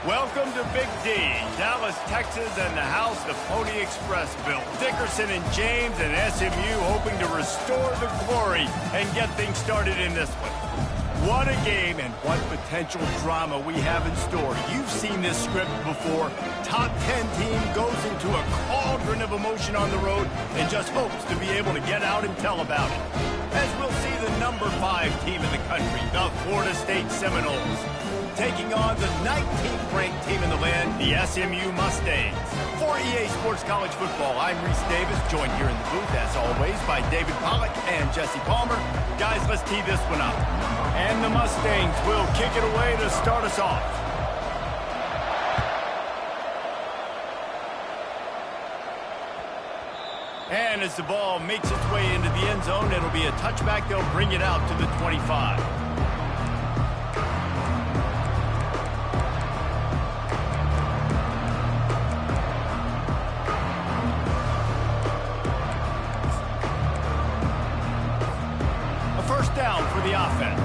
Welcome to Big D, Dallas, Texas, and the house the Pony Express built. Dickerson and James and SMU hoping to restore the glory and get things started in this one. What a game and what potential drama we have in store. You've seen this script before. Top 10 team goes into a cauldron of emotion on the road and just hopes to be able to get out and tell about it. As we'll see the number 5 team in the country, the Florida State Seminoles, taking on the 19th ranked team in the land, the SMU Mustangs. For EA Sports College Football, I'm Reese Davis, joined here in the booth, as always, by David Pollack and Jesse Palmer. Guys, let's tee this one up. And the Mustangs will kick it away to start us off. And as the ball makes its way into the end zone, it'll be a touchback. They'll bring it out to the 25. First down for the offense.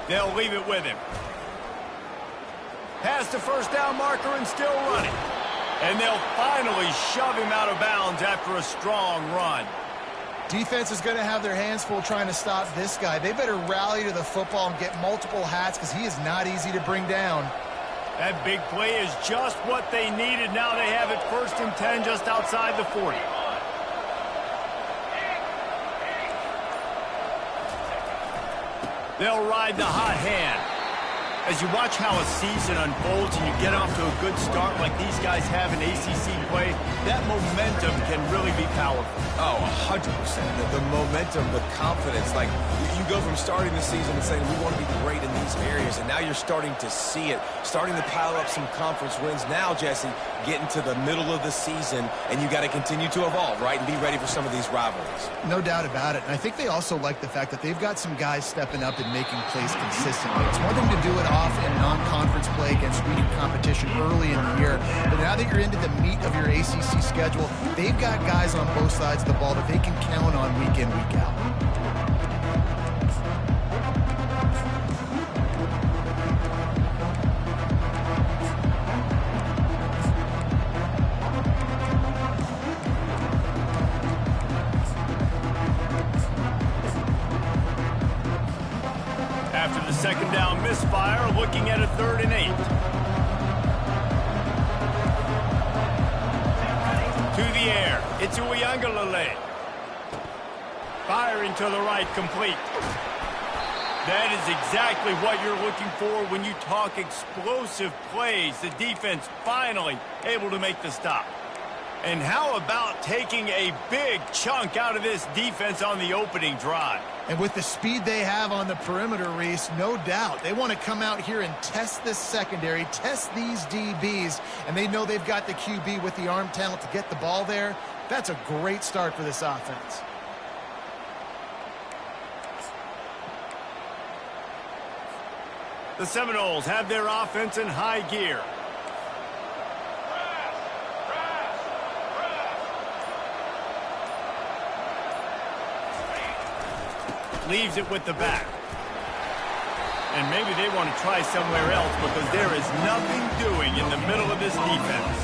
They'll leave it with him. Past the first down marker and still running. And they'll finally shove him out of bounds after a strong run. Defense is going to have their hands full trying to stop this guy. They better rally to the football and get multiple hats because he is not easy to bring down. That big play is just what they needed. Now they have it 1st and 10 just outside the 40. They'll ride the hot hand. As you watch how a season unfolds and you get off to a good start like these guys have in ACC play, that momentum can really be powerful. Oh, 100%. The momentum, the confidence. Like, you go from starting the season and saying, we want to be great in these areas, and now you're starting to see it, starting to pile up some conference wins. Now, Jesse, getting to the middle of the season, and you got to continue to evolve, right, and be ready for some of these rivalries. No doubt about it. And I think they also like the fact that they've got some guys stepping up and making plays consistently. It's one thing to do it off in non-conference play against weaker competition early in the year, but now that you're into the meat of your ACC schedule, they've got guys on both sides of the ball that they can count on week in, week out. After the second down misfire, looking at a 3rd and 8. To the air, it's Uiagalelei. Firing to the right, complete. That is exactly what you're looking for when you talk explosive plays. The defense finally able to make the stop. And how about taking a big chunk out of this defense on the opening drive? And with the speed they have on the perimeter, Reese, no doubt, they want to come out here and test this secondary, test these DBs, and they know they've got the QB with the arm talent to get the ball there. That's a great start for this offense. The Seminoles have their offense in high gear. Leaves it with the back. And maybe they want to try somewhere else because there is nothing doing in the middle of this defense.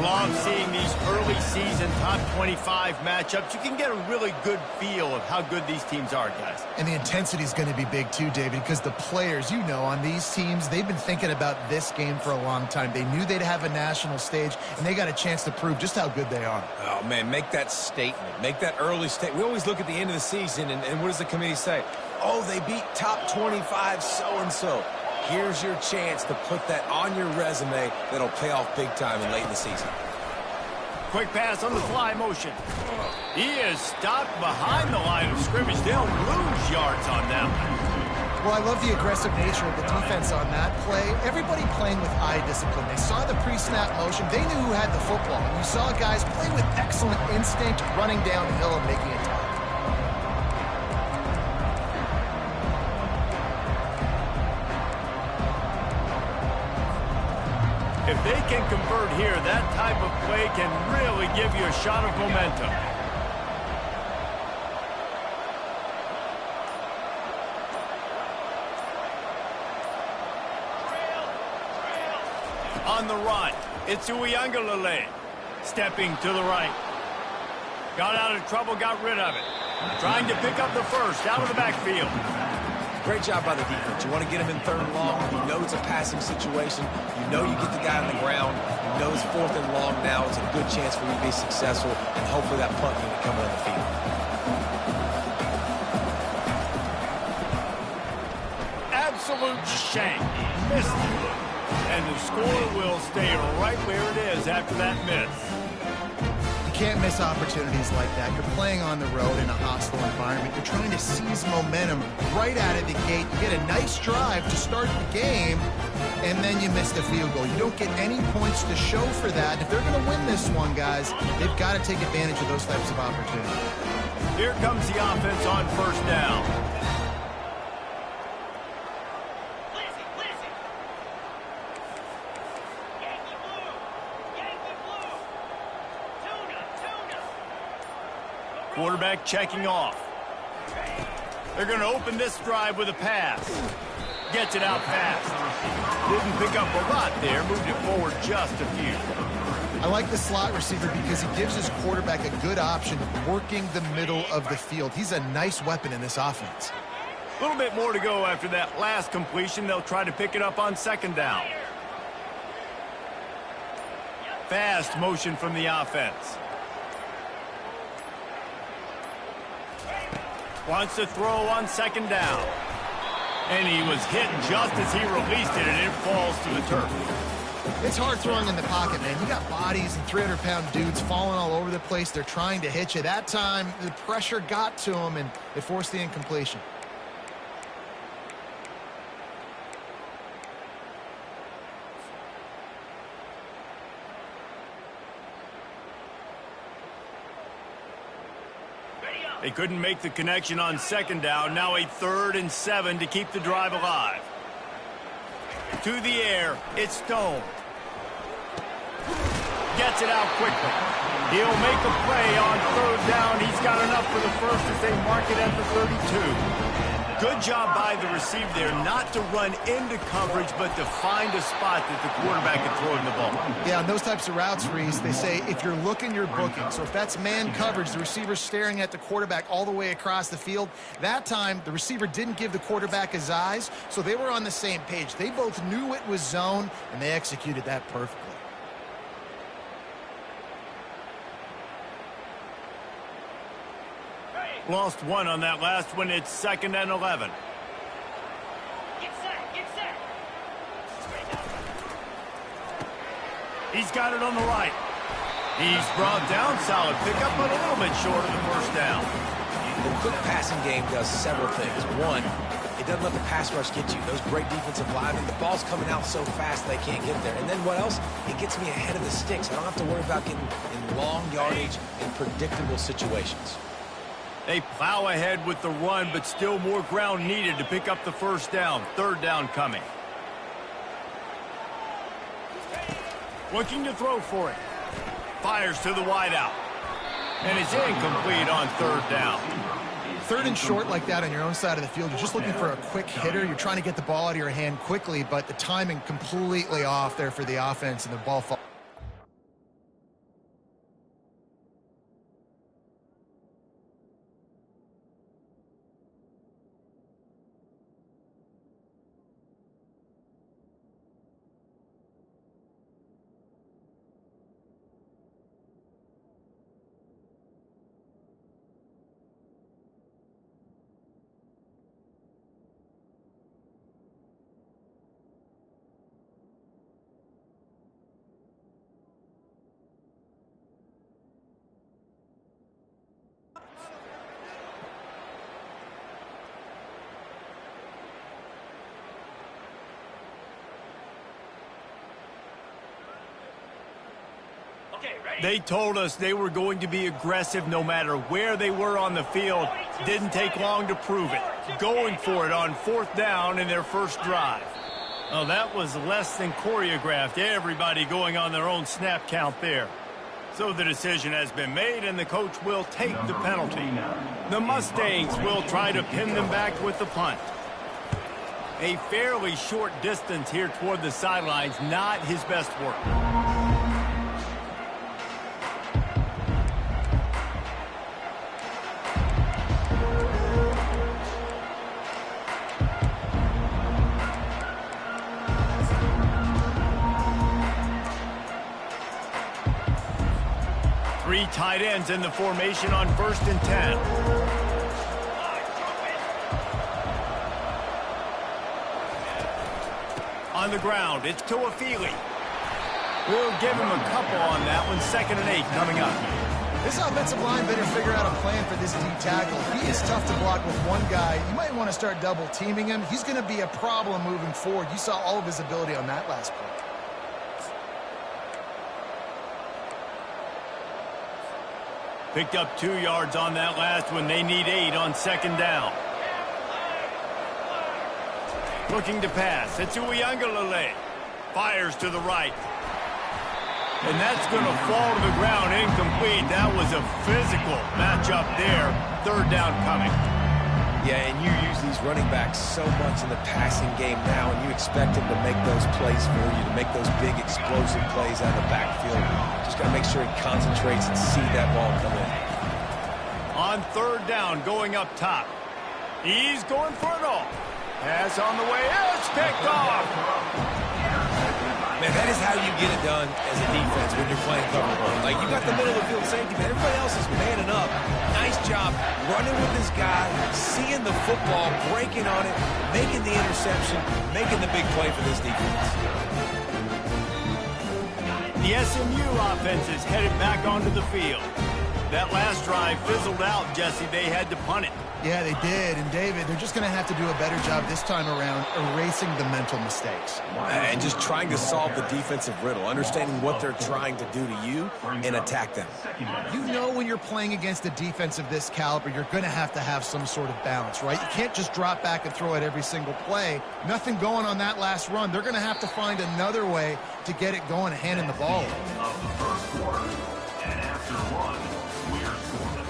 Love seeing these early season top 25 matchups. You can get a really good feel of how good these teams are, guys. And the intensity is going to be big too, David, because the players, you know, on these teams, they've been thinking about this game for a long time. They knew they'd have a national stage, and they got a chance to prove just how good they are. Oh, man, make that statement. Make that early statement. We always look at the end of the season, and what does the committee say? Oh, they beat top 25 so-and-so. Here's your chance to put that on your resume that'll pay off big time and late in the season. Quick pass on the fly motion. He is stopped behind the line of scrimmage. They'll lose yards on that one. Well, I love the aggressive nature of the defense on that play. Everybody playing with eye discipline. They saw the pre-snap motion. They knew who had the football. And you saw guys play with excellent instinct, running downhill and making a tackle. If they can convert here, that type of play can really give you a shot of momentum. on the run. It's Uiagalelei. Stepping to the right. Got out of trouble, got rid of it. Trying to pick up the first out of the backfield. Great job by the defense. You want to get him in 3rd and long. You know it's a passing situation. You know you get the guy on the ground. You know it's 4th and long now. It's a good chance for you to be successful, and hopefully that punt unit coming on the field. Absolute shank. Missed it. And the score will stay right where it is after that miss. You can't miss opportunities like that. You're playing on the road in a hostile environment. You're trying to seize momentum right out of the gate. You get a nice drive to start the game, and then you miss the field goal. You don't get any points to show for that. If they're going to win this one, guys, they've got to take advantage of those types of opportunities. Here comes the offense on 1st down. Quarterback checking off. They're going to open this drive with a pass. Gets it out fast. Didn't pick up a lot there. Moved it forward just a few. I like the slot receiver because he gives his quarterback a good option working the middle of the field. He's a nice weapon in this offense. A little bit more to go after that last completion. They'll try to pick it up on 2nd down. Fast motion from the offense. Wants to throw on 2nd down. And he was hit just as he released it, and it falls to the turf. It's hard throwing in the pocket, man. You got bodies and 300-pound dudes falling all over the place. They're trying to hit you. That time, the pressure got to him, and it forced the incompletion. They couldn't make the connection on 2nd down. Now a 3rd and 7 to keep the drive alive. To the air, it's Stone. Gets it out quickly. He'll make a play on 3rd down. He's got enough for the first as they mark it at the 32. Good job by the receiver there not to run into coverage, but to find a spot that the quarterback can throw in the ball. Yeah, on those types of routes, Reese, they say if you're looking, you're booking. So if that's man coverage, the receiver's staring at the quarterback all the way across the field. That time, the receiver didn't give the quarterback his eyes, so they were on the same page. They both knew it was zone, and they executed that perfectly. Lost one on that last one. It's 2nd and 11. Get set. He's got it on the right. He's brought down. Solid pickup, but a little bit short of the 1st down. The quick passing game does several things. One, it doesn't let the pass rush get you. Those great defensive linemen, the ball's coming out so fast they can't get there. And then what else? It gets me ahead of the sticks. I don't have to worry about getting in long yardage in predictable situations. They plow ahead with the run, but still more ground needed to pick up the 1st down. 3rd down coming. Looking to throw for it. Fires to the wideout. And it's incomplete on 3rd down. 3rd and short like that on your own side of the field, you're just looking for a quick hitter. You're trying to get the ball out of your hand quickly, but the timing completely off there for the offense, and the ball falls. They told us they were going to be aggressive no matter where they were on the field. Didn't take long to prove it. Going for it on 4th down in their 1st drive. Oh, that was less than choreographed. Everybody going on their own snap count there. So the decision has been made, and the coach will take the penalty. The Mustangs will try to pin them back with the punt. A fairly short distance here toward the sidelines, not his best work. Three tight ends in the formation on 1st and 10. On the ground, it's Tuafili. We'll give him a couple on that one. 2nd and 8 coming up. This offensive line better figure out a plan for this D tackle. He is tough to block with one guy. You might want to start double teaming him. He's going to be a problem moving forward. You saw all of his ability on that last play. Picked up 2 yards on that last one. They need 8 on 2nd down. Looking to pass. It's Uiagalelei. Fires to the right. And that's going to fall to the ground incomplete. That was a physical matchup there. 3rd down coming. Yeah, and you use these running backs so much in the passing game now, and you expect them to make those plays for you, to make those big explosive plays out of the backfield. Just got to make sure he concentrates and see that ball come in. On 3rd down, going up top. He's going for it all. Pass on the way. It's picked off. Man, that is how you get it done as a defense when you're playing cover one. Like, you got the middle of the field safety, but everybody else is manning up. Nice job running with this guy, seeing the football, breaking on it, making the interception, making the big play for this defense. The SMU offense is headed back onto the field. That last drive fizzled out, Jesse. They had to punt it. Yeah, they did. And, David, they're just going to have to do a better job this time around erasing the mental mistakes. And just trying to solve the defensive riddle, understanding what they're trying to do to you and attack them. You know when you're playing against a defense of this caliber, you're going to have some sort of balance, right? You can't just drop back and throw it every single play. Nothing going on that last run. They're going to have to find another way to get it going and handing the ball. Of the first quarter, and after one, we're scoreless.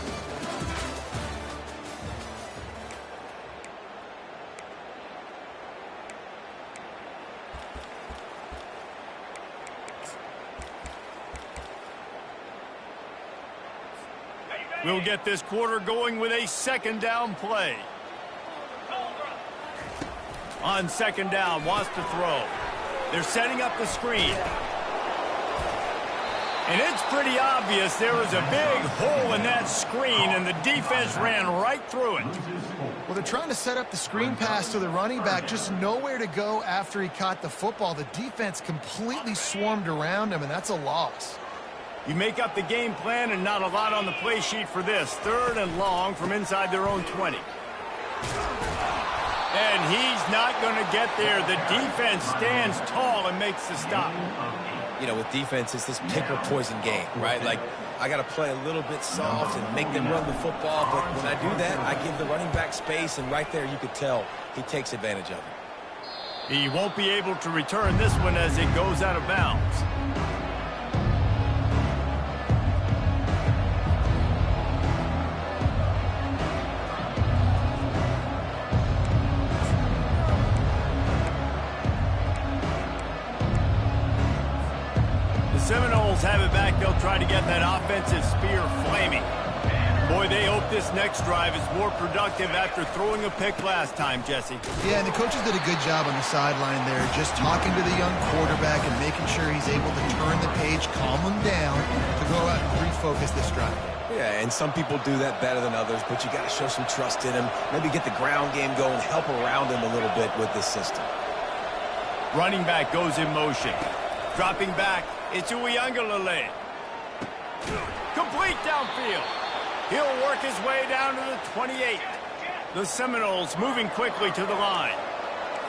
We'll get this quarter going with a 2nd down play. On 2nd down, wants to throw. They're setting up the screen. And it's pretty obvious there was a big hole in that screen, and the defense ran right through it. Well, they're trying to set up the screen pass to the running back, just nowhere to go after he caught the football. The defense completely swarmed around him, and that's a loss. You make up the game plan and not a lot on the play sheet for this. 3rd and long from inside their own 20. And he's not going to get there. The defense stands tall and makes the stop. You know, with defense, it's this pick or poison game, right? Like, I got to play a little bit soft and make them run the football, but when I do that, I give the running back space, and right there you could tell he takes advantage of it. He won't be able to return this one as it goes out of bounds. Seminoles have it back. They'll try to get that offensive spear flaming. Boy, they hope this next drive is more productive after throwing a pick last time, Jesse. Yeah, and the coaches did a good job on the sideline there, just talking to the young quarterback and making sure he's able to turn the page, calm him down, to go out and refocus this drive. Yeah, and some people do that better than others, but you got to show some trust in him, maybe get the ground game going, help around him a little bit with this system. Running back goes in motion. Dropping back, it's Uiagalelei. Complete downfield. He'll work his way down to the 28. The Seminoles moving quickly to the line.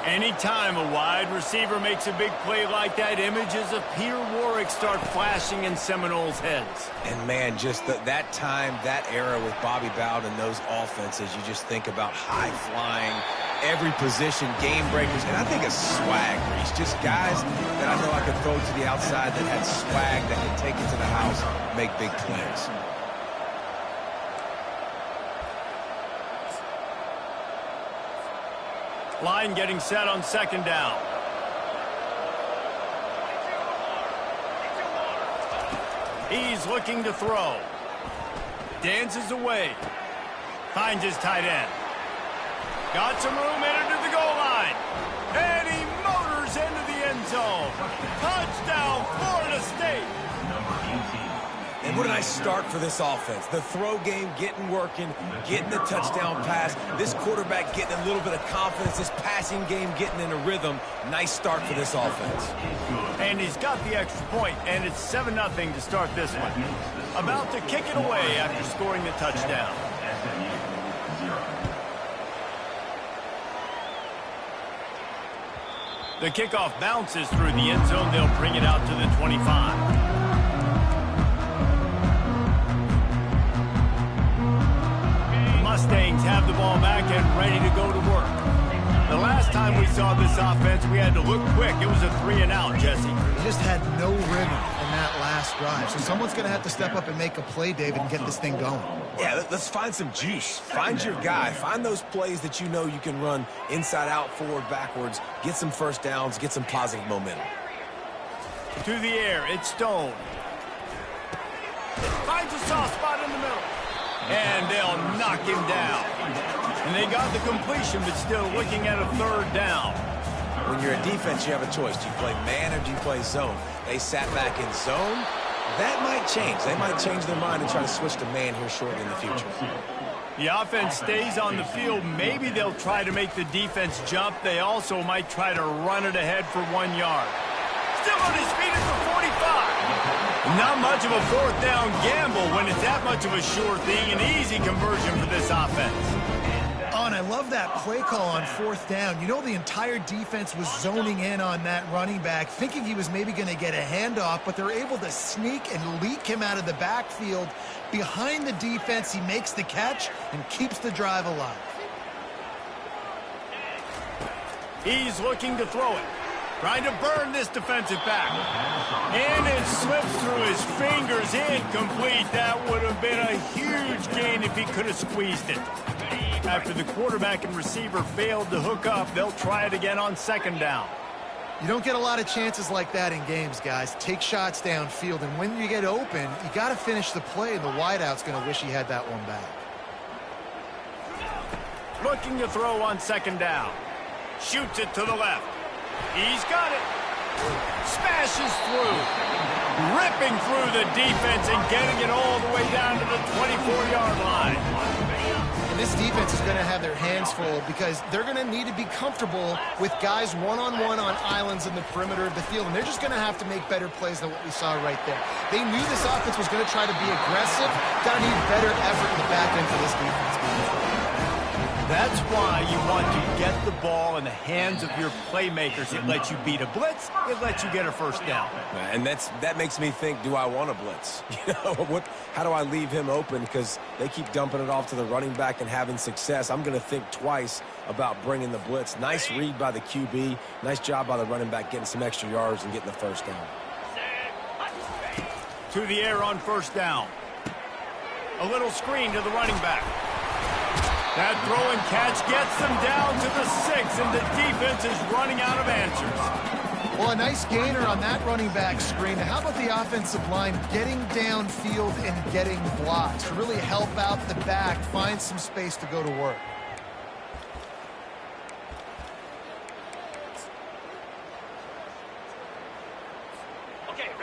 Anytime a wide receiver makes a big play like that, images of Peter Warrick start flashing in Seminoles' heads. And, man, just that time, that era with Bobby Bowden and those offenses, you just think about high-flying, every position, game breakers, and I think of swag, Reese. Just guys that I know I could throw to the outside that had swag that could take it to the house, make big plays. Line getting set on second down. He's looking to throw. Dances away. Finds his tight end. Got some room, entered to the goal line. And he motors into the end zone. Touchdown, Florida State. And what a nice start for this offense. The throw game getting working, getting the touchdown pass. This quarterback getting a little bit of confidence. This passing game getting in a rhythm. Nice start for this offense. And he's got the extra point, and it's 7-0 to start this one. About to kick it away after scoring the touchdown. The kickoff bounces through the end zone. They'll bring it out to the 25. Mustangs have the ball back and ready to go to work. The last time we saw this offense, we had to look quick. It was a 3-and-out, Jesse. He just had no rhythm in that last drive. So someone's going to have to step up and make a play, David, and get this thing going. Yeah, let's find some juice. Find your guy. Find those plays that you know you can run inside out, forward, backwards. Get some first downs. Get some positive momentum. To the air, it's Stone. Finds a soft spot in the middle. And they'll knock him down. And they got the completion, but still looking at a third down. When you're a defense, you have a choice. Do you play man or do you play zone? They sat back in zone. That might change. They might change their mind and try to switch to man here shortly in the future. The offense stays on the field. Maybe they'll try to make the defense jump. They also might try to run it ahead for 1 yard. Still on his feet at the 45. Not much of a fourth down gamble when it's that much of a sure thing. An easy conversion for this offense. Oh, and I love that play call on fourth down. You know, the entire defense was zoning in on that running back, thinking he was maybe going to get a handoff, but they're able to sneak and leak him out of the backfield. Behind the defense, he makes the catch and keeps the drive alive. He's looking to throw it. Trying to burn this defensive back. And it slips through his fingers. Incomplete. That would have been a huge gain if he could have squeezed it. After the quarterback and receiver failed to hook up, they'll try it again on second down. You don't get a lot of chances like that in games, guys. Take shots downfield, and when you get open, you got to finish the play, and the wideout's going to wish he had that one back. Looking to throw on second down. Shoots it to the left. He's got it. Smashes through. Ripping through the defense and getting it all the way down to the 24-yard line. And this defense is going to have their hands full because they're going to need to be comfortable with guys one-on-one on islands in the perimeter of the field. And they're just going to have to make better plays than what we saw right there. They knew this offense was going to try to be aggressive. Got to need better effort in the back end for this defense. That's why you want to get the ball in the hands of your playmakers. It lets you beat a blitz. It lets you get a first down. And that makes me think, do I want a blitz? You know, how do I leave him open? Because they keep dumping it off to the running back and having success. I'm going to think twice about bringing the blitz. Nice read by the QB. Nice job by the running back getting some extra yards and getting the first down. To the air on first down. A little screen to the running back. That throw and catch gets them down to the 6, and the defense is running out of answers. Well, a nice gainer on that running back screen. How about the offensive line getting downfield and getting blocks to really help out the back, find some space to go to work?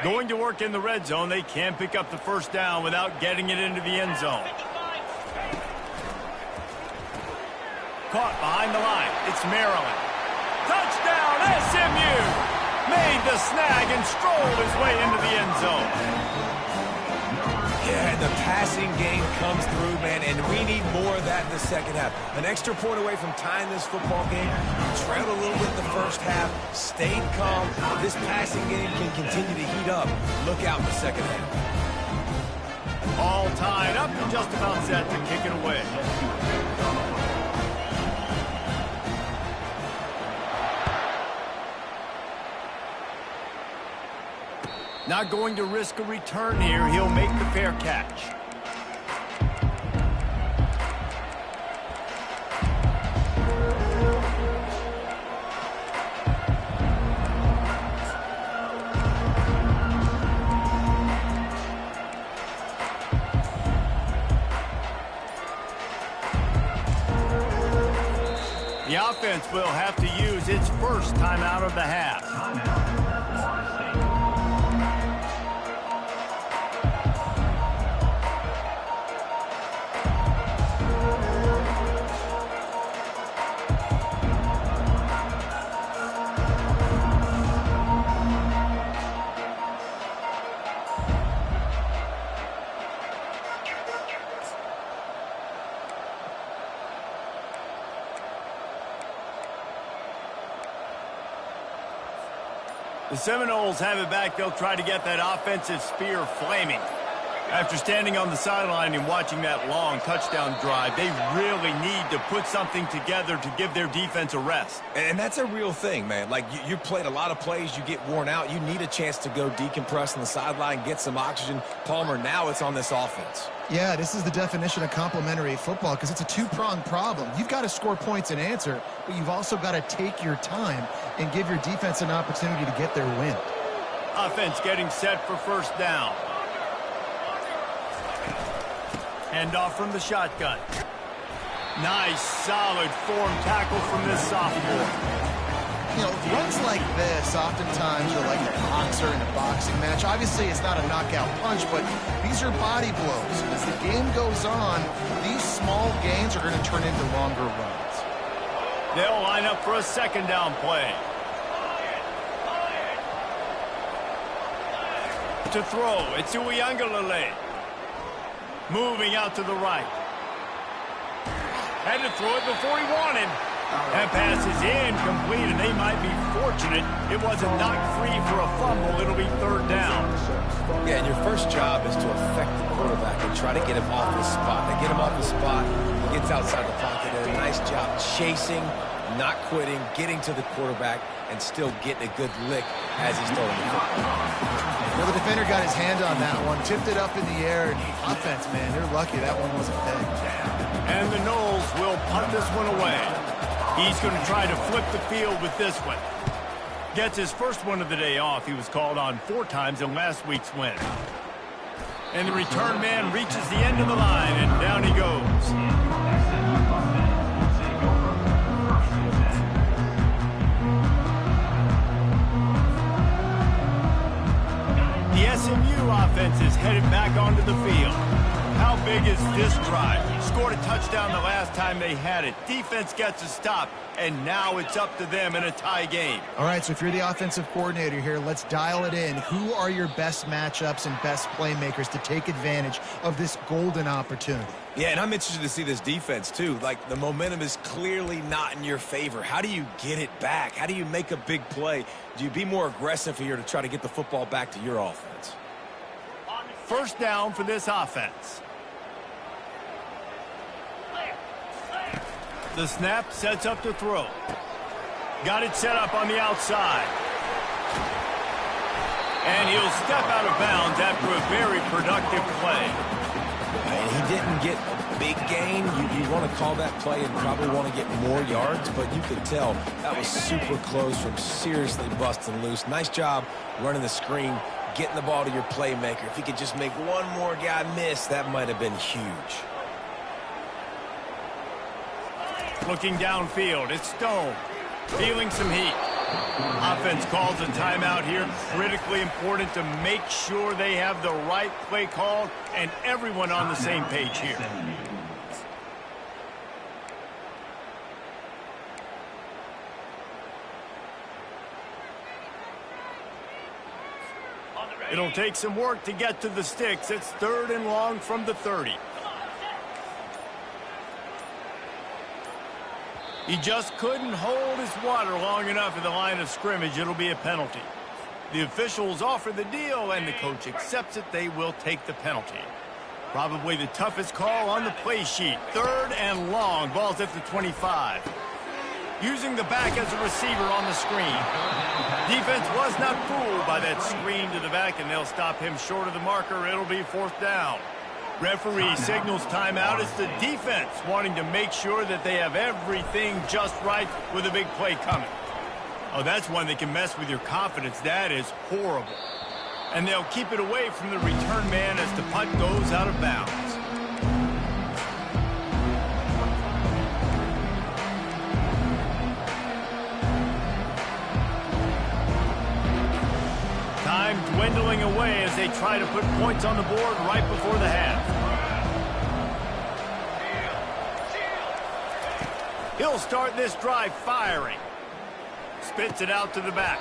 Going to work in the red zone. They can't pick up the first down without getting it into the end zone. Caught behind the line. It's Maryland. Touchdown, SMU! Made the snag and strolled his way into the end zone. Yeah, and the passing game comes through, man, and we need more of that in the second half. An extra point away from tying this football game. Trailed a little bit in the first half, stayed calm. This passing game can continue to heat up. Look out in the second half. All tied up and just about set to kick it away. Not going to risk a return here. He'll make the fair catch. The offense will have to use its first timeout of the half. The Seminoles have it back. They'll try to get that offensive spear flaming. After standing on the sideline and watching that long touchdown drive, they really need to put something together to give their defense a rest. And that's a real thing, man. Like, you played a lot of plays, you get worn out. You need a chance to go decompress on the sideline, get some oxygen. Palmer, now it's on this offense. Yeah, this is the definition of complementary football because it's a two-pronged problem. You've got to score points and answer, but you've also got to take your time and give your defense an opportunity to get their win. Offense getting set for first down. Hand off from the shotgun. Nice, solid form tackle from this sophomore. You know, runs like this oftentimes are like a boxer in a boxing match. Obviously, it's not a knockout punch, but these are body blows. As the game goes on, these small gains are going to turn into longer runs. They'll line up for a second down play. To throw, it's Uiagalelei. Moving out to the right. Had to throw it before he wanted. That pass is incomplete, and they might be fortunate it wasn't knocked free for a fumble. It'll be third down. Yeah, and your first job is to affect the quarterback and try to get him off his spot. They get him off the spot, he gets outside the pocket, and a nice job chasing, not quitting, getting to the quarterback, and still getting a good lick as he's throwing the football. Well, the defender got his hand on that one, tipped it up in the air, and offense, man, they're lucky that one wasn't pegged. And the Noles will punt this one away. He's going to try to flip the field with this one. Gets his first one of the day off. He was called on 4 times in last week's win. And the return man reaches the end of the line, and down he goes. The SMU offense is headed back onto the field. How big is this drive? Scored a touchdown the last time they had it. Defense gets a stop, and now it's up to them in a tie game. All right, so if you're the offensive coordinator here, let's dial it in. Who are your best matchups and best playmakers to take advantage of this golden opportunity? Yeah, and I'm interested to see this defense, too. Like, the momentum is clearly not in your favor. How do you get it back? How do you make a big play? Do you be more aggressive here to try to get the football back to your offense? First down for this offense. The snap sets up to throw. Got it set up on the outside. And he'll step out of bounds after a very productive play. And he didn't get a big gain. You want to call that play and probably want to get more yards, but you could tell that was super close from seriously busting loose. Nice job running the screen, getting the ball to your playmaker. If he could just make one more guy miss, that might have been huge. Looking downfield, it's Stone. Feeling some heat. Offense calls a timeout here. Critically important to make sure they have the right play called and everyone on the same page here. It'll take some work to get to the sticks. It's 3rd and long from the 30. He just couldn't hold his water long enough at the line of scrimmage. It'll be a penalty. The officials offer the deal, and the coach accepts it. They will take the penalty. Probably the toughest call on the play sheet. 3rd and long. Ball's at the 25. Using the back as a receiver on the screen. Defense was not fooled by that screen to the back, and they'll stop him short of the marker. It'll be 4th down. Referee signals timeout. It's the defense wanting to make sure that they have everything just right with a big play coming. Oh, that's one that can mess with your confidence. That is horrible. And they'll keep it away from the return man as the punt goes out of bounds. dwindling away as they try to put points on the board right before the half. He'll start this drive firing. Spits it out to the back.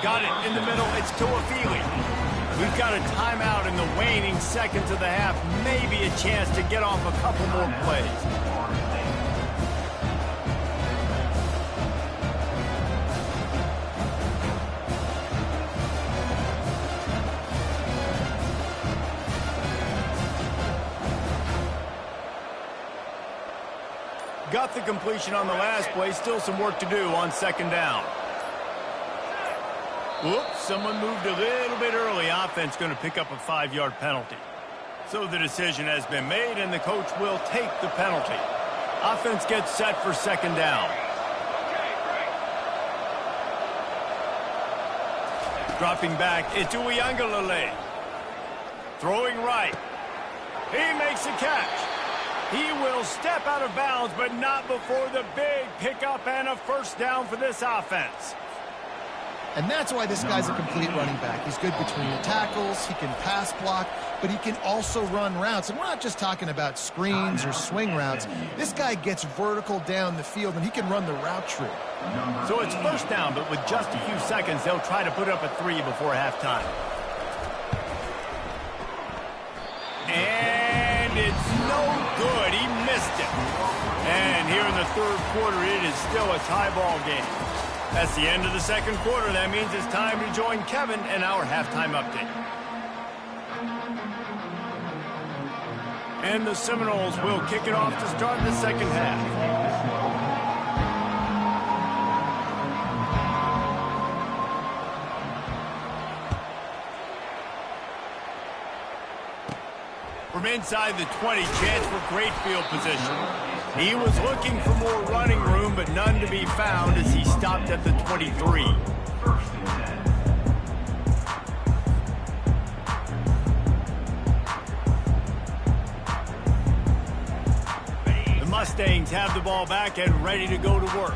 Got it in the middle. It's Cfb25. We've got a timeout in the waning seconds of the half. Maybe a chance to get off a couple more plays. Got the completion on the last play. Still some work to do on second down. Whoops, someone moved a little bit early. Offense going to pick up a 5-yard penalty. So the decision has been made, and the coach will take the penalty. Offense gets set for second down. Dropping back, it's Uiagalelei. Throwing right. He makes a catch. He will step out of bounds, but not before the big pickup and a first down for this offense. And that's why this guy's a complete running back. He's good between the tackles, he can pass block, but he can also run routes. And we're not just talking about screens or swing routes. This guy gets vertical down the field, and he can run the route tree. So it's first down, but with just a few seconds, they'll try to put up a 3 before halftime. And it's no good. He missed it. And here in the third quarter, it is still a tie ball game. That's the end of the second quarter. That means it's time to join Kevin and our halftime update. And the Seminoles will kick it off to start the second half. From inside the 20, chance for great field position. He was looking for more running room, but none to be found as he stopped at the 23. The Mustangs have the ball back and ready to go to work.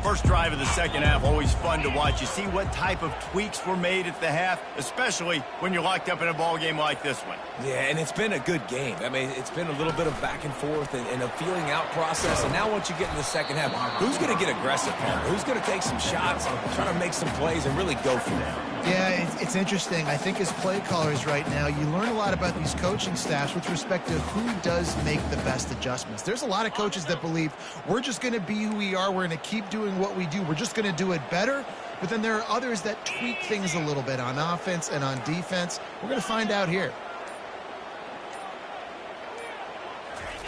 First drive of the second half, always fun to watch. You see what type of tweaks were made at the half, especially when you're locked up in a ball game like this one. Yeah, and it's been a good game. I mean, it's been a little bit of back and forth and a feeling out process. And now once you get in the second half, who's going to get aggressive? Who's going to take some shots, try to make some plays, and really go for it? Yeah, it's interesting. I think as play callers right now, you learn a lot about these coaching staffs with respect to who does make the best adjustments. There's a lot of coaches that believe we're just going to be who we are. We're going to keep doing what we do. We're just going to do it better. But then there are others that tweak things a little bit on offense and on defense. We're going to find out here.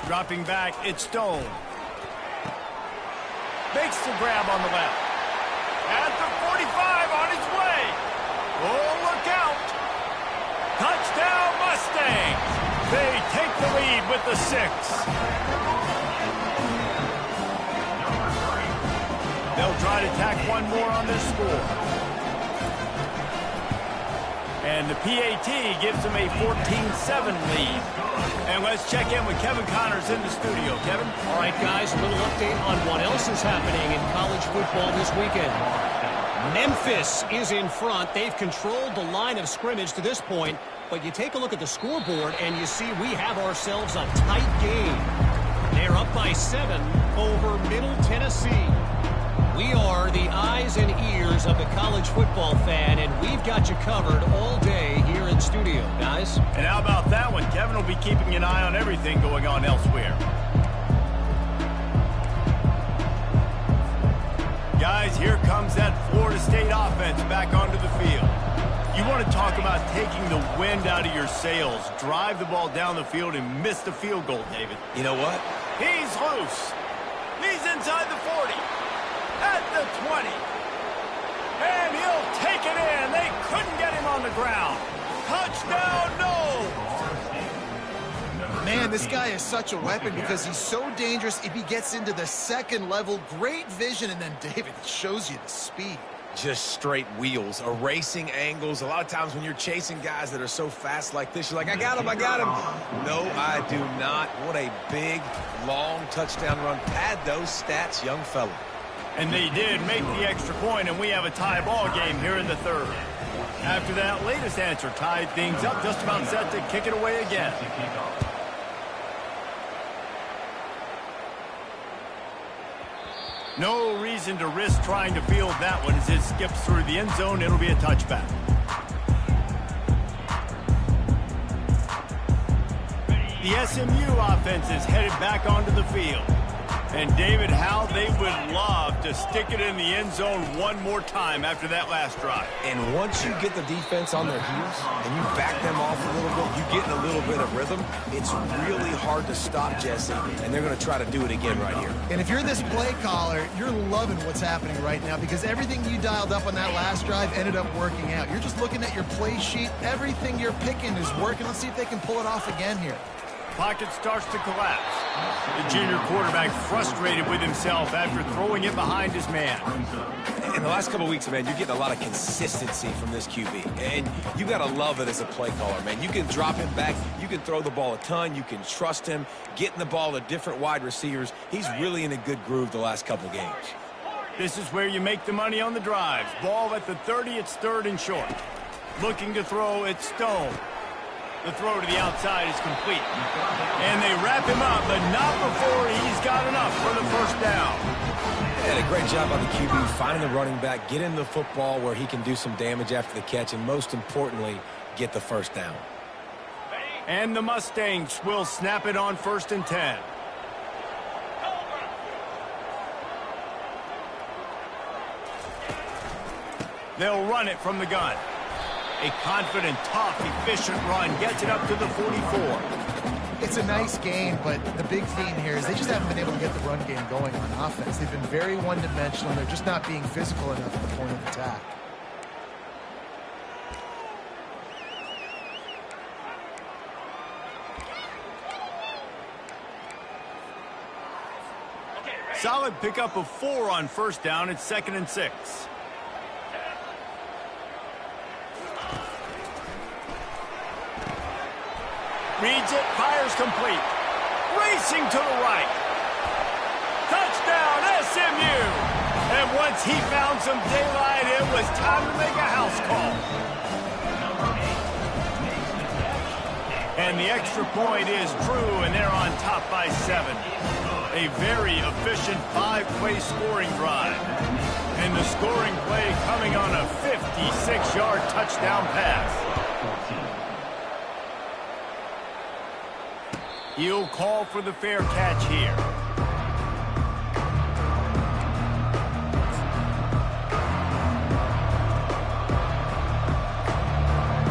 Dropping back, it's Stone. Makes the grab on the left. At the 45, on his way. Oh, look out. Touchdown, Mustangs. They take the lead with the 6. They'll try to tack one more on this score. And the PAT gives them a 14-7 lead. And let's check in with Kevin Connors in the studio. Kevin? All right, guys, a little update on what else is happening in college football this weekend. Memphis is in front. They've controlled the line of scrimmage to this point. But you take a look at the scoreboard, and you see we have ourselves a tight game. They're up by 7 over Middle Tennessee. We are the eyes and ears of the college football fan, and we've got you covered all day here in studio, guys. And how about that one? Kevin will be keeping an eye on everything going on elsewhere. Guys, here comes that Florida State offense back onto the field. You want to talk about taking the wind out of your sails. Drive the ball down the field and miss the field goal, David. You know what? He's loose. He's inside the 40. At the 20. And he'll take it in. They couldn't get him on the ground. Touchdown, no. Man, this guy is such a weapon because he's so dangerous if he gets into the second level. Great vision, and then David shows you the speed. Just straight wheels, erasing angles. A lot of times when you're chasing guys that are so fast like this, you're like, I got him, I got him. No, I do not. What a big, long touchdown run. Pad those stats, young fella. And they did make the extra point, and we have a tie ball game here in the third. After that latest answer tied things up, just about set to kick it away again. No reason to risk trying to field that one as it skips through the end zone. It'll be a touchback. The SMU offense is headed back onto the field. And David, how they would love to stick it in the end zone one more time after that last drive. And once you get the defense on their heels and you back them off a little bit, you get in a little bit of rhythm, it's really hard to stop, Jesse, and they're going to try to do it again right here. And if you're this play caller, you're loving what's happening right now because everything you dialed up on that last drive ended up working out. You're just looking at your play sheet. Everything you're picking is working. Let's see if they can pull it off again here. Pocket starts to collapse. The junior quarterback frustrated with himself after throwing it behind his man. In the last couple of weeks, man, you're getting a lot of consistency from this QB. And you got to love it as a play caller, man. You can drop him back. You can throw the ball a ton. You can trust him. Getting the ball to different wide receivers. He's really in a good groove the last couple of games. This is where you make the money on the drives. Ball at the 30, it's third and short. Looking to throw, it's Stone. The throw to the outside is complete. And they wrap him up, but not before he's got enough for the first down. And a great job by the QB finding the running back, get him the football where he can do some damage after the catch, and most importantly, get the first down. And the Mustangs will snap it on 1st and 10. They'll run it from the gun. A confident, tough, efficient run gets it up to the 44. It's a nice game, but the big theme here is they just haven't been able to get the run game going on offense. They've been very one-dimensional, and they're just not being physical enough at the point of attack. Solid pickup of 4 on 1st down. It's 2nd and 6. Reads it, fires complete. Racing to the right. Touchdown, SMU! And once he found some daylight, it was time to make a house call. And the extra point is true, and they're on top by 7. A very efficient 5-play scoring drive. And the scoring play coming on a 56-yard touchdown pass. He'll call for the fair catch here.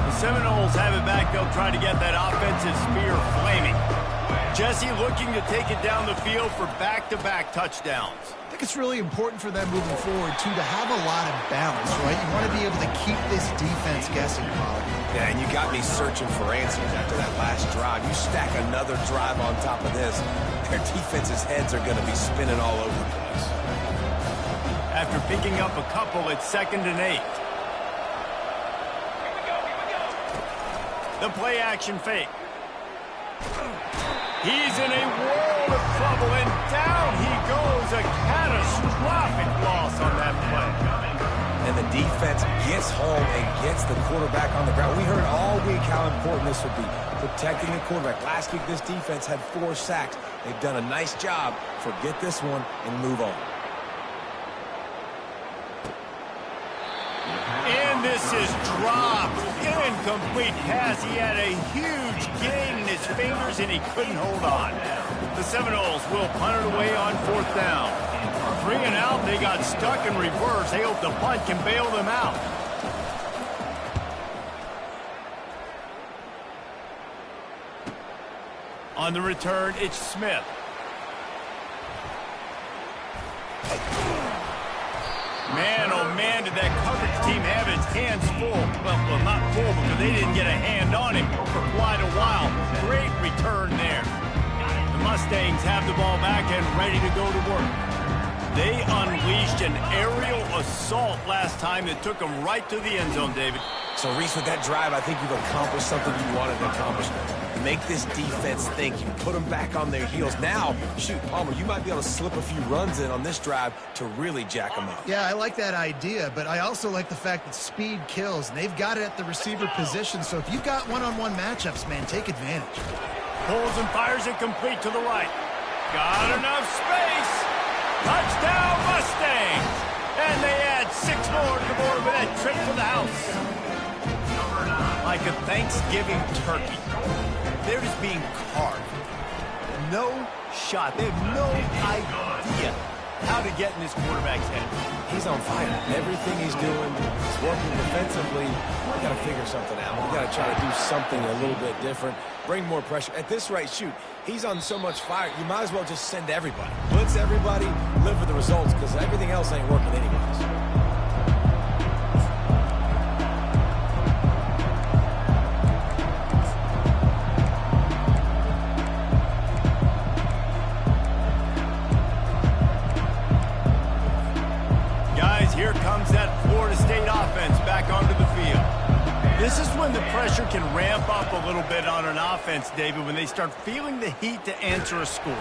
The Seminoles have it back. They'll try to get that offensive spear flaming. Jesse looking to take it down the field for back-to-back touchdowns. I think it's really important for them moving forward, too, to have a lot of balance, right? You want to be able to keep this defense guessing, Colin. Yeah, and you got me searching for answers after that last drive. You stack another drive on top of this, their defense's heads are going to be spinning all over the place. After picking up a couple, it's 2nd and 8. The play action fake. He's in a world of trouble, and down he goes. A catastrophic loss on that play. And the defense gets home and gets the quarterback on the ground. We heard all week how important this would be, protecting the quarterback. Last week, this defense had 4 sacks. They've done a nice job. Forget this one and move on. And this is dropped. Incomplete pass. He had a huge gain in his fingers, and he couldn't hold on. The Seminoles will punt it away on 4th down. 3 and out. They got stuck in reverse. They hope the punt can bail them out. On the return, it's Smith. Man, oh man, did that coverage team have its hands full. Well, not full because they didn't get a hand on him for quite a while. Great return there. The Mustangs have the ball back and ready to go to work. They unleashed an aerial assault last time that took them right to the end zone, David. So, Reese, with that drive, I think you've accomplished something you wanted to accomplish. Make this defense think. You put them back on their heels. Now, shoot, Palmer, you might be able to slip a few runs in on this drive to really jack them up. Yeah, I like that idea, but I also like the fact that speed kills, and they've got it at the receiver position. So if you've got one-on-one matchups, man, take advantage. Pulls and fires it complete to the right. Got enough space. Touchdown, Mustangs. And they add 6 more to the board with that trip to the house. Like a Thanksgiving turkey. They're just being carved. No shot. They have no idea how to get in this quarterback's head. He's on fire. Everything he's doing is working defensively. We got to figure something out. We got to try to do something a little bit different. Bring more pressure. At this rate, shoot, he's on so much fire, you might as well just send everybody. Blitz everybody, live with the results, because everything else ain't working anyways. Here comes that Florida State offense back onto the field. This is when the pressure can ramp up a little bit on an offense, David, when they start feeling the heat to answer a score.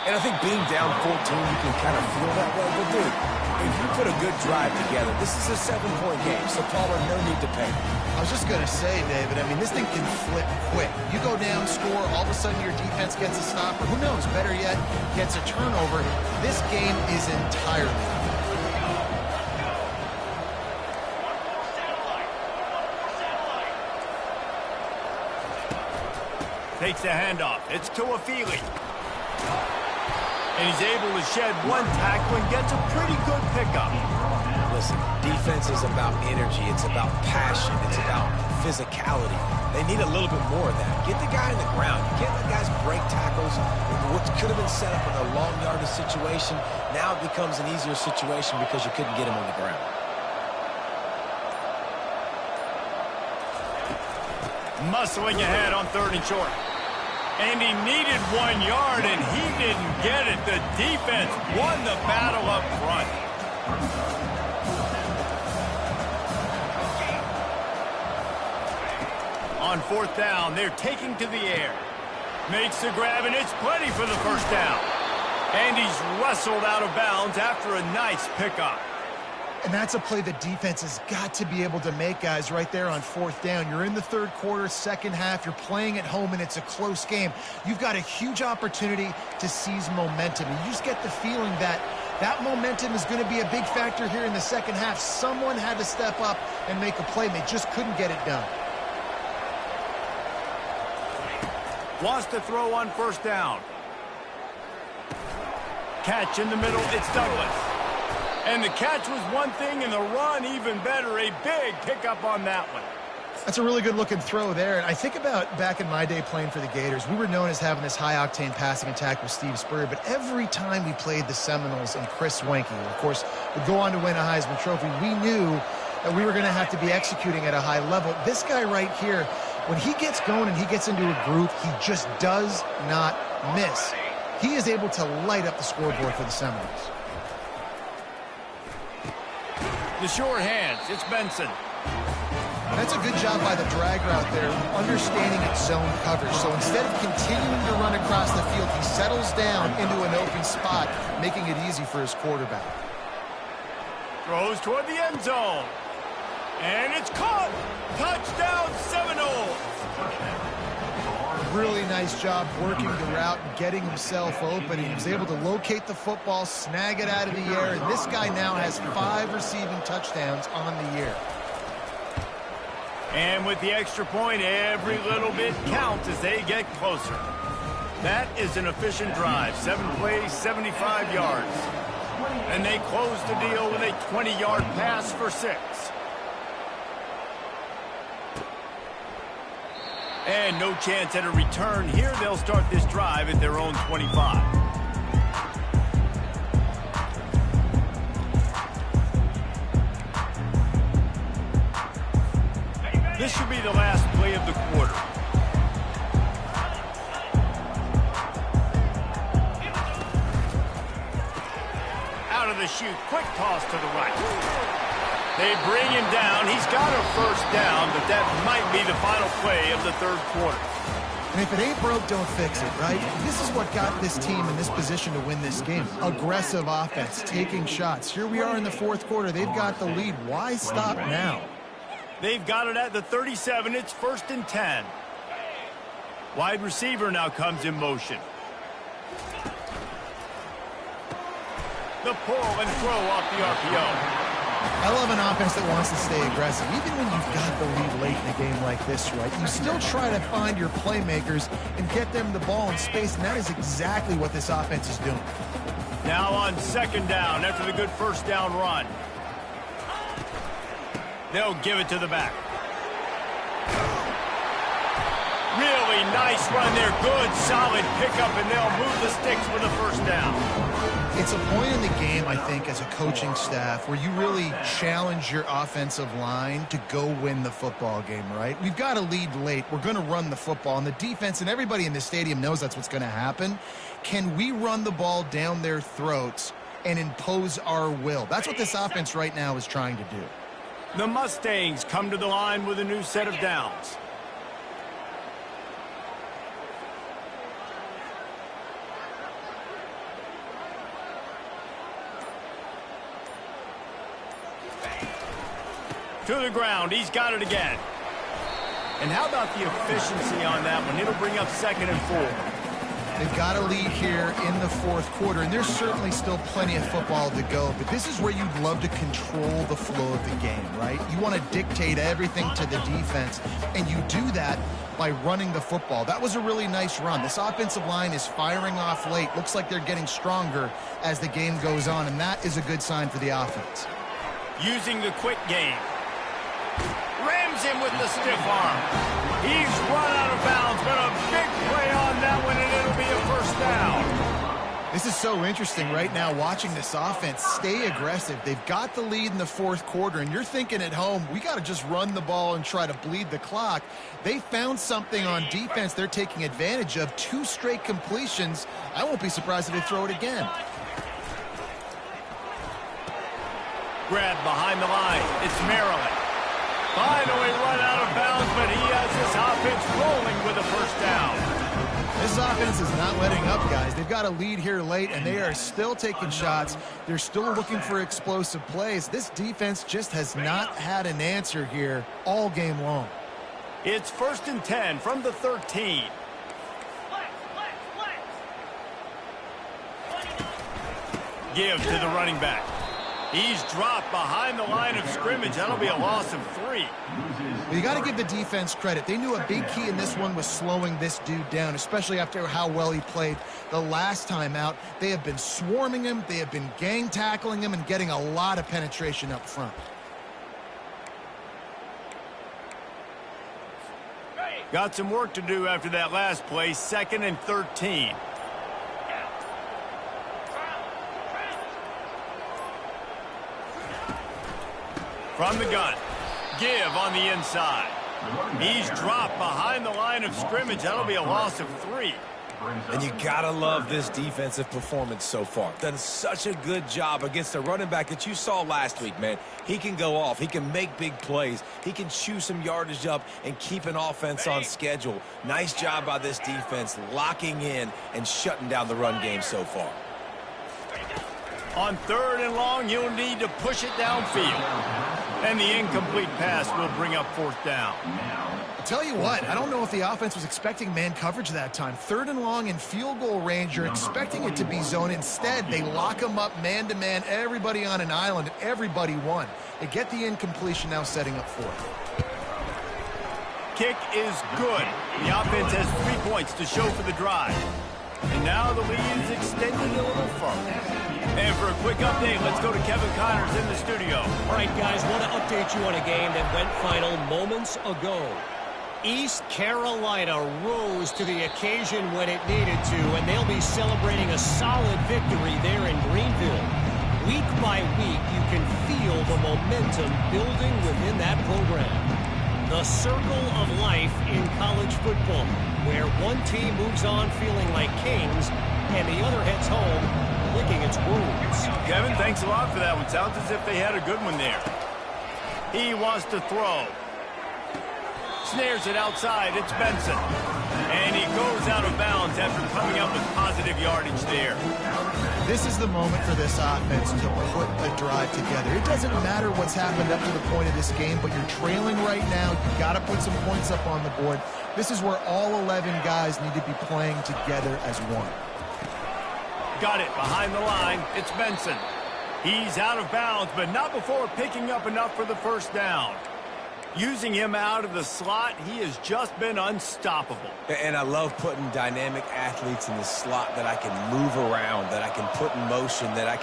And I think being down 14, you can kind of feel that way. But, dude, if you put a good drive together, this is a 7-point game, so Palmer, no need to panic. I was just going to say, David, I mean, this thing can flip quick. You go down, score, all of a sudden your defense gets a stop, or who knows, better yet, gets a turnover. This game is entirely takes the handoff. It's to a Feely. And he's able to shed one tackle and gets a pretty good pickup. Listen, defense is about energy. It's about passion. It's about physicality. They need a little bit more of that. Get the guy in the ground. You can't let guys break tackles. What could have been set up in a long yardage situation, now it becomes an easier situation because you couldn't get him on the ground. Muscling ahead on 3rd and short. And he needed 1 yard, and he didn't get it. The defense won the battle up front. On 4th down, they're taking to the air. Makes the grab, and it's plenty for the 1st down. And he's wrestled out of bounds after a nice pickup. And that's a play the defense has got to be able to make, guys, right there on 4th down. You're in the 3rd quarter, 2nd half. You're playing at home, and it's a close game. You've got a huge opportunity to seize momentum. And you just get the feeling that that momentum is going to be a big factor here in the 2nd half. Someone had to step up and make a play, and they just couldn't get it done. Wants to throw on 1st down. Catch in the middle. It's Douglas. And the catch was one thing, and the run even better. A big pickup on that one. That's a really good-looking throw there. And I think about back in my day playing for the Gators, we were known as having this high-octane passing attack with Steve Spurrier, but every time we played the Seminoles and Chris Wenke, who, of course, would go on to win a Heisman Trophy, we knew that we were going to have to be executing at a high level. This guy right here, when he gets going and he gets into a groove, he just does not miss. He is able to light up the scoreboard for the Seminoles. The sure hands. It's Benson. That's a good job by the drag route there, understanding its zone coverage. So instead of continuing to run across the field, he settles down into an open spot, making it easy for his quarterback. Throws toward the end zone. And it's caught. Touchdown, Seminoles. Really nice job working the route and getting himself open. He was able to locate the football, snag it out of the air, and this guy now has 5 receiving touchdowns on the year. And with the extra point, every little bit counts as they get closer. That is an efficient drive. 7 plays, 75 yards. And they close the deal with a 20-yard pass for 6. And no chance at a return here. They'll start this drive at their own 25. This should be the last play of the quarter. Out of the chute, quick toss to the right. They bring him down. He's got a first down, but that might be the final play of the third quarter. And if it ain't broke, don't fix it, right? This is what got this team in this position to win this game. Aggressive offense, taking shots. Here we are in the fourth quarter. They've got the lead. Why stop now? They've got it at the 37. It's 1st and 10. Wide receiver now comes in motion. The pull and throw off the RPO. I love an offense that wants to stay aggressive. Even when you've got the lead late in a game like this, right, you still try to find your playmakers and get them the ball in space, and that is exactly what this offense is doing. Now on 2nd down after the good first down run. They'll give it to the back. Really nice run there. Good, solid pickup, and they'll move the sticks for the first down. It's a point in the game, I think, as a coaching staff where you really challenge your offensive line to go win the football game, right? We've got to lead late. We're going to run the football, and the defense and everybody in the stadium knows that's what's going to happen. Can we run the ball down their throats and impose our will? That's what this offense right now is trying to do. The Mustangs come to the line with a new set of downs. To the ground. He's got it again. And how about the efficiency on that one? It'll bring up 2nd and 4. They've got a lead here in the fourth quarter, and there's certainly still plenty of football to go, but this is where you'd love to control the flow of the game, right? You want to dictate everything to the defense, and you do that by running the football. That was a really nice run. This offensive line is firing off late. Looks like they're getting stronger as the game goes on, and that is a good sign for the offense. Using the quick game. Rams him with the stiff arm. He's run out of bounds, but a big play on that one, and it'll be a first down. This is so interesting right now, watching this offense stay aggressive. They've got the lead in the fourth quarter, and you're thinking at home, we got to just run the ball and try to bleed the clock. They found something on defense they're taking advantage of. 2 straight completions. I won't be surprised if they throw it again. Grab behind the line. It's Maryland. Finally run out of bounds, but he has this offense rolling with a first down. This offense is not letting up, guys. They've got a lead here late, and they are still taking shots. They're still looking for explosive plays. This defense just has not had an answer here all game long. It's 1st and 10 from the 13. Give to the running back. He's dropped behind the line of scrimmage. That'll be a loss of 3. Well, you got to give the defense credit. They knew a big key in this one was slowing this dude down, especially after how well he played the last time out. They have been swarming him. They have been gang tackling him and getting a lot of penetration up front. Got some work to do after that last play. 2nd and 13. From the gun. Give on the inside. He's dropped behind the line of scrimmage. That'll be a loss of 3. And you gotta love this defensive performance so far. Done such a good job against the running back that you saw last week, man. He can go off. He can make big plays. He can chew some yardage up and keep an offense on schedule. Nice job by this defense locking in and shutting down the run game so far. On 3rd and long, he'll need to push it downfield. And the incomplete pass will bring up 4th down. I'll tell you what, I don't know if the offense was expecting man coverage that time. 3rd and long in field goal range, you're expecting it to be zone. Instead, they lock them up man-to-man, everybody on an island, and everybody won. They get the incompletion now setting up 4th. Kick is good. The offense has 3 points to show for the drive. And now the lead is extended a little further. And for a quick update, let's go to Kevin Connors in the studio. All right, guys, want to update you on a game that went final moments ago. East Carolina rose to the occasion when it needed to, and they'll be celebrating a solid victory there in Greenville. Week by week, you can feel the momentum building within that program. The circle of life in college football, where one team moves on feeling like kings, and the other heads home licking its wounds. Kevin, thanks a lot for that one. Sounds as if they had a good one there. He wants to throw. Snares it outside. It's Benson. And he goes out of bounds after coming up with positive yardage there. This is the moment for this offense to put a drive together. It doesn't matter what's happened up to the point of this game, but you're trailing right now. You've got to put some points up on the board. This is where all 11 guys need to be playing together as one. Got it behind the line. It's Benson. He's out of bounds, but not before picking up enough for the first down. Using him out of the slot, he has just been unstoppable. And I love putting dynamic athletes in the slot that I can move around, that I can put in motion, that I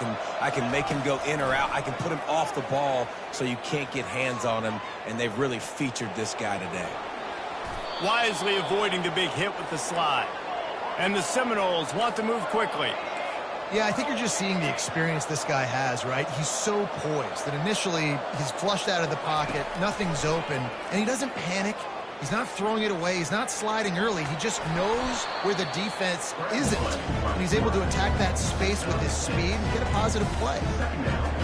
can make him go in or out. I can put him off the ball so you can't get hands on him, and they've really featured this guy today. Wisely avoiding the big hit with the slide. And the Seminoles want to move quickly. Yeah, I think you're just seeing the experience this guy has, right? He's so poised that initially he's flushed out of the pocket, nothing's open, and he doesn't panic. He's not throwing it away. He's not sliding early. He just knows where the defense isn't. And he's able to attack that space with his speed and get a positive play.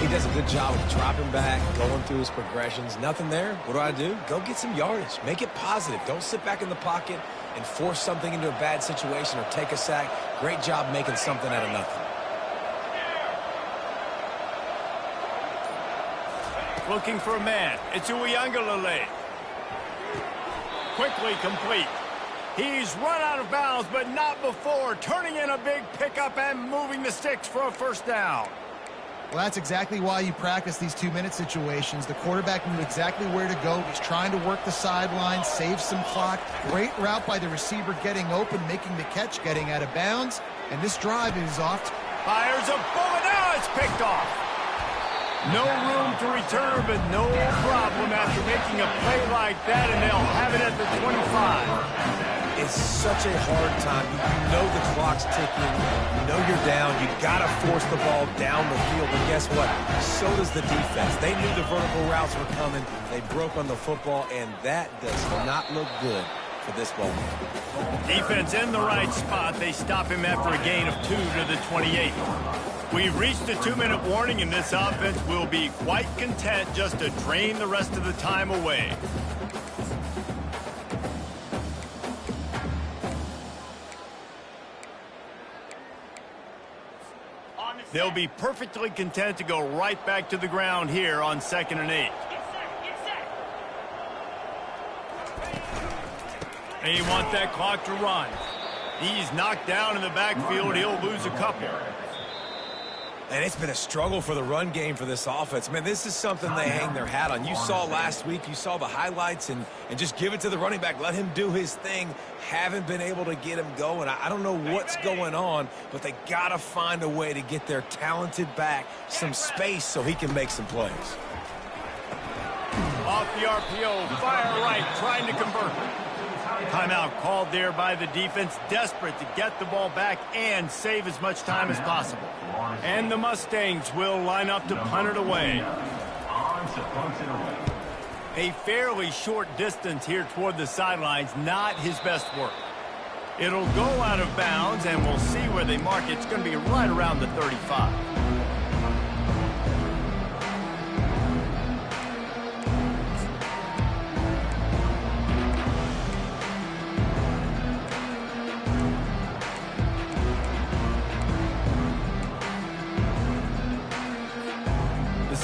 He does a good job of dropping back, going through his progressions. Nothing there. What do? Go get some yardage. Make it positive. Don't sit back in the pocket and force something into a bad situation or take a sack. Great job making something out of nothing. Looking for a man. It's Uiagalelei. Quickly complete. He's run out of bounds, but not before turning in a big pickup and moving the sticks for a first down. Well, that's exactly why you practice these 2-minute situations. The quarterback knew exactly where to go. He's trying to work the sideline, save some clock. Great route by the receiver getting open, making the catch, getting out of bounds. And this drive is off. Fires a bullet. Now it's picked off. No room to return, but no problem after making a play like that, and they'll have it at the 25. It's such a hard time. You know the clock's ticking. You know you're down. You got to force the ball down the field. But guess what? So does the defense. They knew the vertical routes were coming. They broke on the football, and that does not look good for this ball. Defense in the right spot. They stop him after a gain of 2 to the 28. We've reached a 2-minute warning, and this offense will be quite content just to drain the rest of the time away. They'll be perfectly content to go right back to the ground here on 2nd and 8. They want that clock to run. He's knocked down in the backfield. He'll lose a couple. And it's been a struggle for the run game for this offense. Man, this is something they hang their hat on. You saw last week, you saw the highlights, and just give it to the running back. Let him do his thing. Haven't been able to get him going. I don't know what's going on, but they got to find a way to get their talented back some space so he can make some plays. Off the RPO, fire right, trying to convert. Timeout called there by the defense, desperate to get the ball back and save as much time as possible. And the Mustangs will line up to punt it away. A fairly short distance here toward the sidelines, not his best work. It'll go out of bounds, and we'll see where they mark it. It's going to be right around the 35.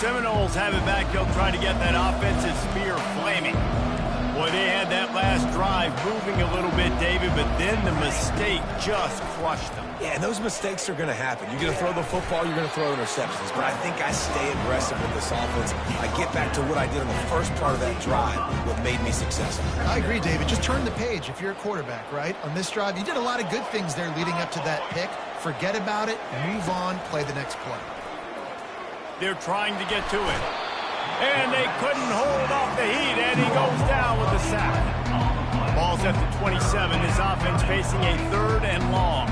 Seminoles have it back. They'll try to get that offensive spear flaming. Boy, they had that last drive moving a little bit, David, but then the mistake just crushed them. Yeah, and those mistakes are going to happen. You're going to throw the football, you're going to throw interceptions. But I think I stay aggressive with this offense. I get back to what I did on the first part of that drive, what made me successful. I agree, David. Just turn the page if you're a quarterback, right? On this drive, you did a lot of good things there leading up to that pick. Forget about it, move on, play the next play. They're trying to get to it. And they couldn't hold off the heat, and he goes down with a sack. Ball's at the 27. This offense facing a 3rd and long.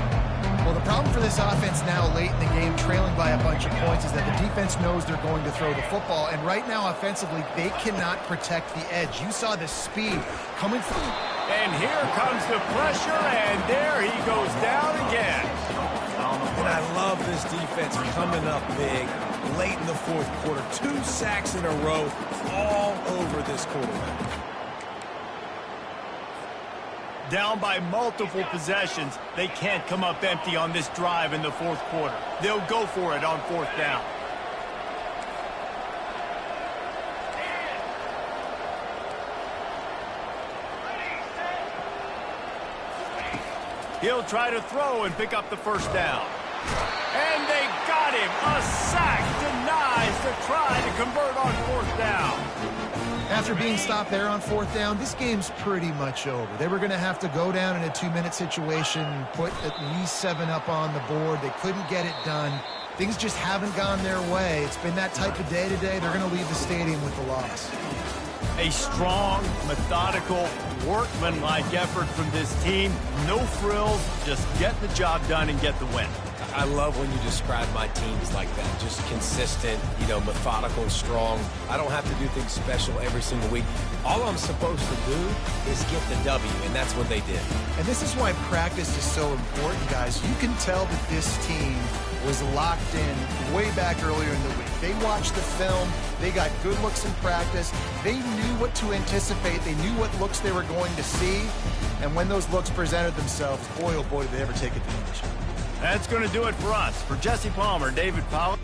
Well, the problem for this offense now late in the game, trailing by a bunch of points, is that the defense knows they're going to throw the football. And right now, offensively, they cannot protect the edge. You saw the speed coming from... And here comes the pressure, and there he goes down again. And I love love this defense coming up big late in the fourth quarter. 2 sacks in a row all over this quarterback. Down by multiple possessions, they can't come up empty on this drive in the fourth quarter. They'll go for it on 4th down. He'll try to throw and pick up the 1st down. And they got him. A sack denies the try to convert on 4th down. After being stopped there on 4th down, this game's pretty much over. They were going to have to go down in a 2-minute situation, put at least 7 up on the board. They couldn't get it done. Things just haven't gone their way. It's been that type of day today. They're going to leave the stadium with the loss. A strong, methodical, workmanlike effort from this team. No frills, just get the job done and get the win. I love when you describe my teams like that. Just consistent, methodical, strong. I don't have to do things special every single week. All I'm supposed to do is get the W, and that's what they did. And this is why practice is so important, guys. You can tell that this team was locked in way back earlier in the week. They watched the film. They got good looks in practice. They knew what to anticipate. They knew what looks they were going to see. And when those looks presented themselves, boy, oh boy, did they ever take advantage. That's going to do it for us. For Jesse Palmer, David Powell.